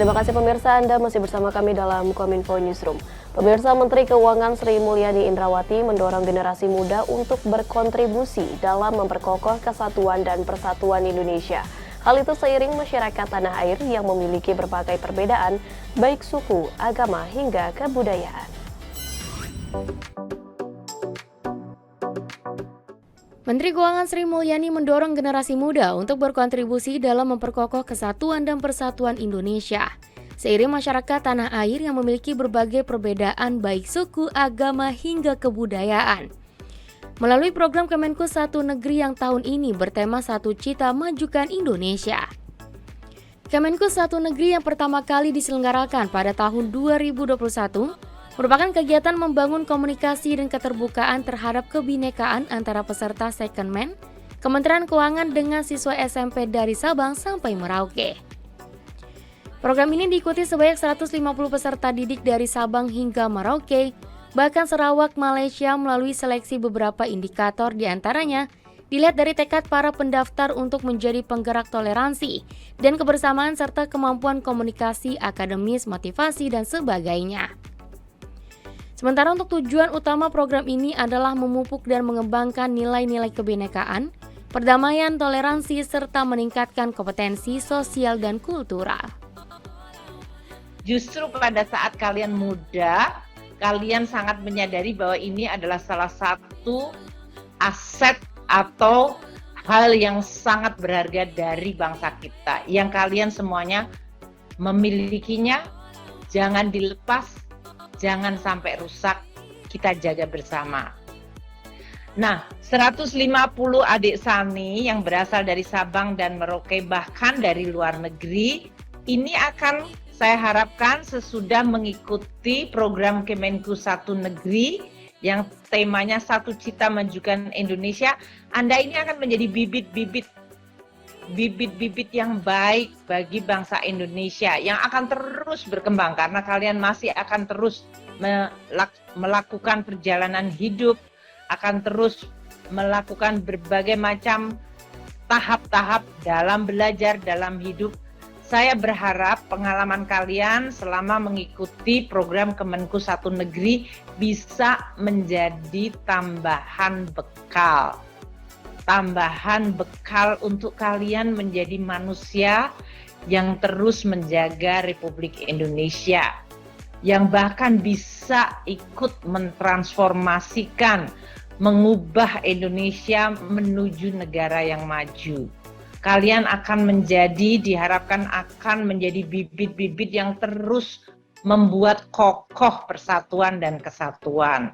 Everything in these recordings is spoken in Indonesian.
Terima kasih pemirsa, Anda masih bersama kami dalam Kominfo Newsroom. Pemirsa, Menteri Keuangan Sri Mulyani Indrawati mendorong generasi muda untuk berkontribusi dalam memperkokoh kesatuan dan persatuan Indonesia. Hal itu seiring masyarakat tanah air yang memiliki berbagai perbedaan, baik suku, agama, hingga kebudayaan. Menteri Keuangan Sri Mulyani mendorong generasi muda untuk berkontribusi dalam memperkokoh kesatuan dan persatuan Indonesia. Seiring masyarakat tanah air yang memiliki berbagai perbedaan baik suku, agama, hingga kebudayaan. Melalui program Kemenku Satu Negeri yang tahun ini bertema Satu Cita Majukan Indonesia. Kemenku Satu Negeri yang pertama kali diselenggarakan pada tahun 2021 merupakan kegiatan membangun komunikasi dan keterbukaan terhadap kebinekaan antara peserta Secondment, Kementerian Keuangan dengan siswa SMP dari Sabang sampai Merauke. Program ini diikuti sebanyak 150 peserta didik dari Sabang hingga Merauke, bahkan Sarawak, Malaysia melalui seleksi beberapa indikator diantaranya dilihat dari tekad para pendaftar untuk menjadi penggerak toleransi dan kebersamaan serta kemampuan komunikasi, akademis, motivasi, dan sebagainya. Sementara untuk tujuan utama program ini adalah memupuk dan mengembangkan nilai-nilai kebinekaan, perdamaian, toleransi, serta meningkatkan kompetensi sosial dan kultural. Justru pada saat kalian muda, kalian sangat menyadari bahwa ini adalah salah satu aset atau hal yang sangat berharga dari bangsa kita, yang kalian semuanya memilikinya. Jangan dilepas, jangan sampai rusak, kita jaga bersama. Nah, 150 adik Sani yang berasal dari Sabang dan Merauke bahkan dari luar negeri, ini akan saya harapkan sesudah mengikuti program Kemenku Satu Negeri yang temanya Satu Cita Majukan Indonesia, Anda ini akan menjadi bibit-bibit yang baik bagi bangsa Indonesia yang akan terus berkembang karena kalian masih akan terus melakukan perjalanan hidup, akan terus melakukan berbagai macam tahap-tahap dalam belajar, dalam hidup. Saya berharap pengalaman kalian selama mengikuti program Kemenku Satu Negeri bisa menjadi tambahan bekal untuk kalian menjadi manusia yang terus menjaga Republik Indonesia, yang bahkan bisa ikut mentransformasikan, mengubah Indonesia menuju negara yang maju. Kalian diharapkan akan menjadi bibit-bibit yang terus membuat kokoh persatuan dan kesatuan.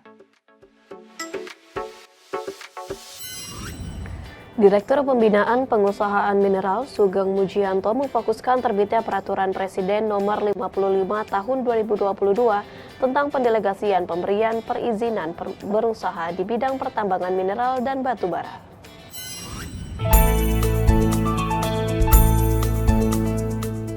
Direktur Pembinaan Pengusahaan Mineral Sugeng Mujianto memfokuskan terbitnya Peraturan Presiden Nomor 55 Tahun 2022 tentang pendelegasian pemberian perizinan berusaha di bidang pertambangan mineral dan batu bara.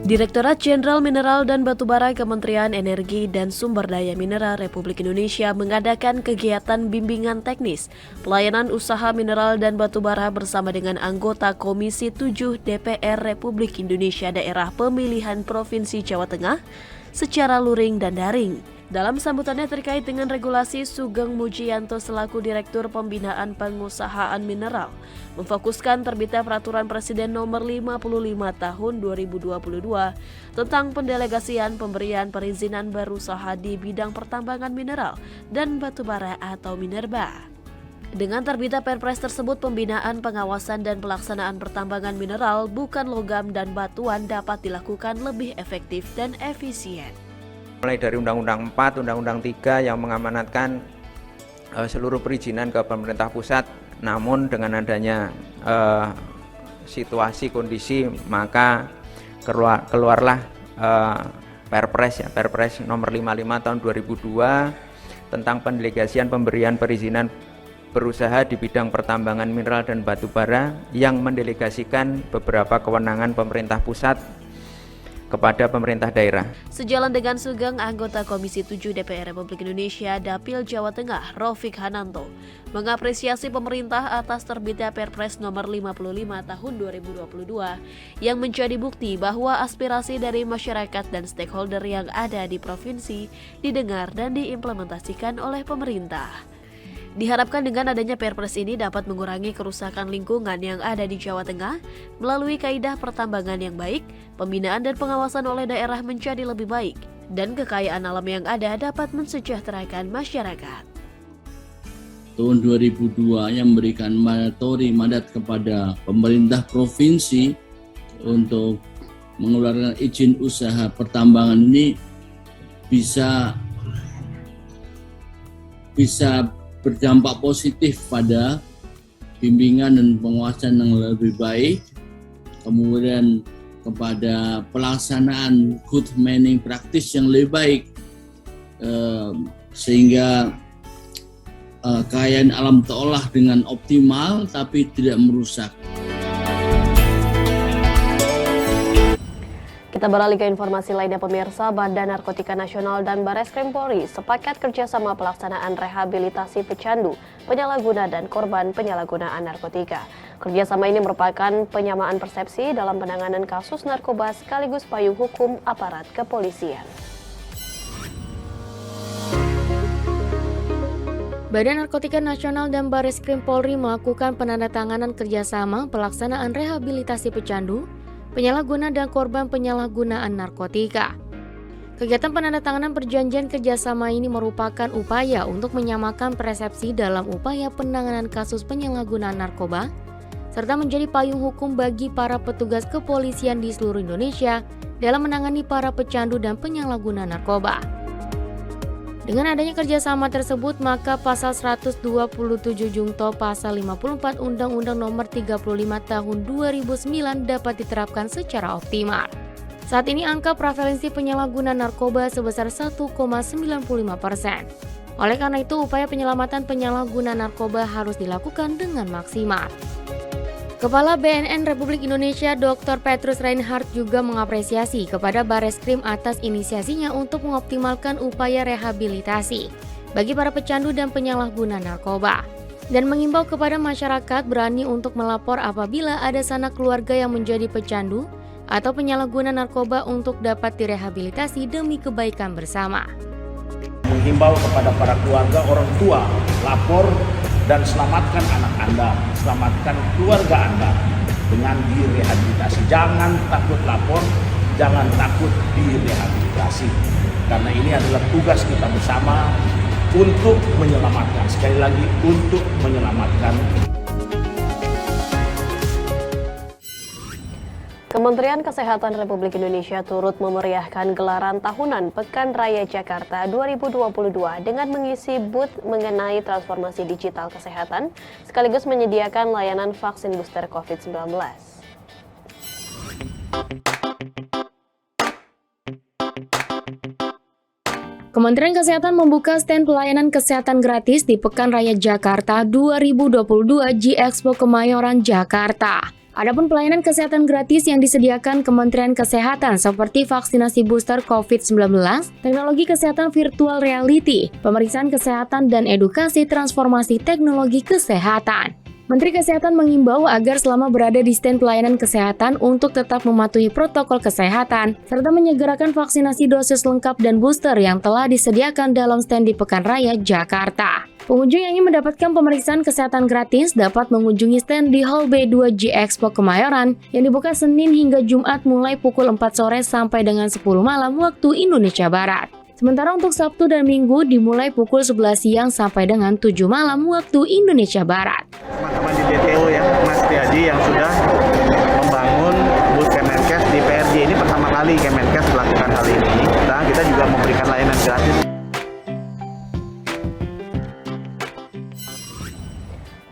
Direktorat Jenderal Mineral dan Batubara Kementerian Energi dan Sumber Daya Mineral Republik Indonesia mengadakan kegiatan bimbingan teknis pelayanan usaha mineral dan batubara bersama dengan anggota Komisi 7 DPR Republik Indonesia Daerah Pemilihan Provinsi Jawa Tengah secara luring dan daring. Dalam sambutannya terkait dengan regulasi, Sugeng Mujianto selaku Direktur Pembinaan Pengusahaan Mineral memfokuskan terbitnya Peraturan Presiden Nomor 55 Tahun 2022 tentang pendelegasian pemberian perizinan berusaha di bidang pertambangan mineral dan batubara atau Minerba. Dengan terbitnya Perpres tersebut, pembinaan, pengawasan, dan pelaksanaan pertambangan mineral bukan logam dan batuan dapat dilakukan lebih efektif dan efisien. Mulai dari Undang-Undang 4, Undang-Undang 3 yang mengamanatkan seluruh perizinan ke pemerintah pusat, namun dengan adanya situasi kondisi maka keluarlah Perpres nomor 55 tahun 2002 tentang pendelegasian pemberian perizinan berusaha di bidang pertambangan mineral dan batu bara yang mendelegasikan beberapa kewenangan pemerintah pusat kepada pemerintah daerah. Sejalan dengan Sugeng, anggota Komisi 7 DPR Republik Indonesia Dapil Jawa Tengah, Rofik Hananto, mengapresiasi pemerintah atas terbitnya Perpres nomor 55 tahun 2022 yang menjadi bukti bahwa aspirasi dari masyarakat dan stakeholder yang ada di provinsi didengar dan diimplementasikan oleh pemerintah. Diharapkan dengan adanya Perpres ini dapat mengurangi kerusakan lingkungan yang ada di Jawa Tengah melalui kaidah pertambangan yang baik, pembinaan dan pengawasan oleh daerah menjadi lebih baik, dan kekayaan alam yang ada dapat mensejahterakan masyarakat. Tahun 2002 yang memberikan mandat kepada pemerintah provinsi untuk mengeluarkan izin usaha pertambangan ini bisa berdampak positif pada bimbingan dan penguasaan yang lebih baik, kemudian kepada pelaksanaan good mining practice yang lebih baik, sehingga kekayaan alam terolah dengan optimal tapi tidak merusak. Kita beralih ke informasi lainnya pemirsa. Badan Narkotika Nasional dan Bareskrim Polri sepakat kerjasama pelaksanaan rehabilitasi pecandu, penyalahguna dan korban penyalahgunaan narkotika. Kerjasama ini merupakan penyamaan persepsi dalam penanganan kasus narkoba sekaligus payung hukum aparat kepolisian. Badan Narkotika Nasional dan Bareskrim Polri melakukan penandatanganan kerjasama pelaksanaan rehabilitasi pecandu, penyalahguna dan korban penyalahgunaan narkotika. Kegiatan penandatanganan perjanjian kerjasama ini merupakan upaya untuk menyamakan persepsi dalam upaya penanganan kasus penyalahgunaan narkoba, serta menjadi payung hukum bagi para petugas kepolisian di seluruh Indonesia dalam menangani para pecandu dan penyalahguna narkoba. Dengan adanya kerjasama tersebut, maka pasal 127 Jungto pasal 54 Undang-Undang Nomor 35 Tahun 2009 dapat diterapkan secara optimal. Saat ini angka prevalensi penyalahguna narkoba sebesar 1,95%. Oleh karena itu, upaya penyelamatan penyalahguna narkoba harus dilakukan dengan maksimal. Kepala BNN Republik Indonesia Dr. Petrus Reinhardt juga mengapresiasi kepada Bareskrim atas inisiasinya untuk mengoptimalkan upaya rehabilitasi bagi para pecandu dan penyalahguna narkoba, dan mengimbau kepada masyarakat berani untuk melapor apabila ada sanak keluarga yang menjadi pecandu atau penyalahguna narkoba untuk dapat direhabilitasi demi kebaikan bersama. Menghimbau kepada para keluarga, orang tua, lapor dan selamatkan anak Anda, selamatkan keluarga Anda dengan direhabilitasi. Jangan takut lapor, jangan takut direhabilitasi. Karena ini adalah tugas kita bersama untuk menyelamatkan, sekali lagi untuk menyelamatkan. Kementerian Kesehatan Republik Indonesia turut memeriahkan gelaran tahunan Pekan Raya Jakarta 2022 dengan mengisi booth mengenai transformasi digital kesehatan sekaligus menyediakan layanan vaksin booster COVID-19. Kementerian Kesehatan membuka stand pelayanan kesehatan gratis di Pekan Raya Jakarta 2022 G-Expo Kemayoran, Jakarta. Adapun pelayanan kesehatan gratis yang disediakan Kementerian Kesehatan seperti vaksinasi booster COVID-19, teknologi kesehatan virtual reality, pemeriksaan kesehatan dan edukasi transformasi teknologi kesehatan. Menteri Kesehatan mengimbau agar selama berada di stand pelayanan kesehatan untuk tetap mematuhi protokol kesehatan, serta menyegerakan vaksinasi dosis lengkap dan booster yang telah disediakan dalam stand di Pekan Raya Jakarta. Pengunjung yang ingin mendapatkan pemeriksaan kesehatan gratis dapat mengunjungi stand di Hall B2 G-Expo Kemayoran yang dibuka Senin hingga Jumat mulai pukul 4 sore sampai dengan 10 malam waktu Indonesia Barat. Sementara untuk Sabtu dan Minggu dimulai pukul 11 siang sampai dengan 7 malam waktu Indonesia Barat. Teman-teman di DTU ya, Mas Triadi yang sudah membangun booth Kemenkes di PRJ ini pertama kali Kemenkes melakukan hal ini. Dan kita juga memberikan layanan gratis.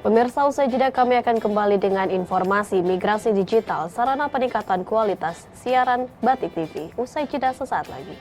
Pemirsa, usai jeda kami akan kembali dengan informasi migrasi digital, sarana peningkatan kualitas siaran Batik TV. Usai jeda sesaat lagi.